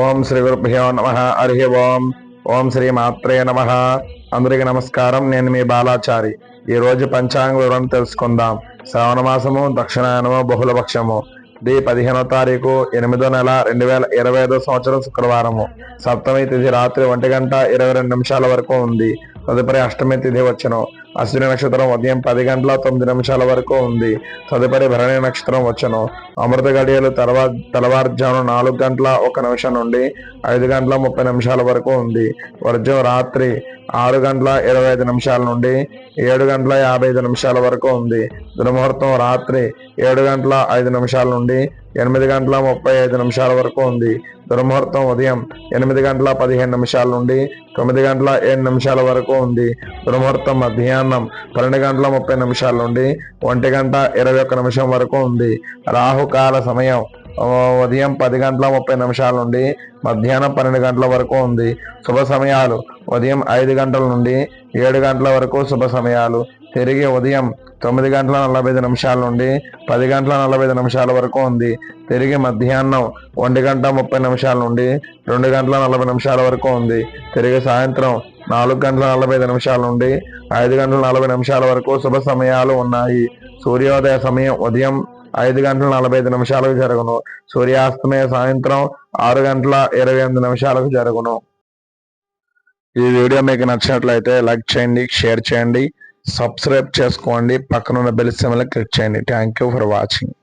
ఓం శ్రీ గురుభ్యో నమః. హరి ఓం. ఓం శ్రీ మాత్రే నమః. అందరికీ నమస్కారం. నేను మీ బాలాచారి. ఈ రోజు పంచాంగ వివరణ తెలుసుకుందాం. శ్రావణ మాసము, దక్షిణాయనము, బహుళపక్షము. 15వ తారీఖు 8వ నెల 2025 సంవత్సరం శుక్రవారము. సప్తమి తిథి రాత్రి 1:22 వరకు ఉంది. తదుపరి అష్టమి తిథి వచ్చును. అశ్విని నక్షత్రం ఉదయం 10:09 వరకు ఉంది. తదుపరి భరణి నక్షత్రం వచ్చును. అమృత గడియలు తెల్లవారుజామున 4:01 నుండి 5:30 వరకు ఉంది. వర్జం రాత్రి 6:25 నుండి 7:55 వరకు ఉంది. దుర్ముహూర్తం రాత్రి 7:05 నుండి 8:35 వరకు ఉంది. దుర్ముహూర్తం ఉదయం 8:15 నుండి 9:07 వరకు ఉంది. దుర్ముహూర్తం మధ్యాహ్నం 12:30 నుండి 1:21 వరకు ఉంది. రాహుకాల సమయం ఉదయం 10:30 నుండి మధ్యాహ్నం 12 వరకు ఉంది. శుభ సమయాలు ఉదయం 5 నుండి 7 వరకు శుభ సమయాలు. తిరిగి ఉదయం 9:45 నుండి 10:45 వరకు ఉంది. తిరిగి మధ్యాహ్నం 1:30 నుండి 2:40 వరకు ఉంది. తిరిగి సాయంత్రం 4:45 నుండి 5:40 వరకు శుభ సమయాలు ఉన్నాయి. సూర్యోదయ సమయం ఉదయం 5:45 జరుగును. సూర్యాస్తమయ సాయంత్రం 6:28 జరుగును. ఈ వీడియో మీకు నచ్చినట్లయితే లైక్ చేయండి, షేర్ చేయండి, సబ్స్క్రైబ్ చేసుకోండి, పక్కనున్న బెల్ సింబల్ క్లిక్ చేయండి. Thank you for watching.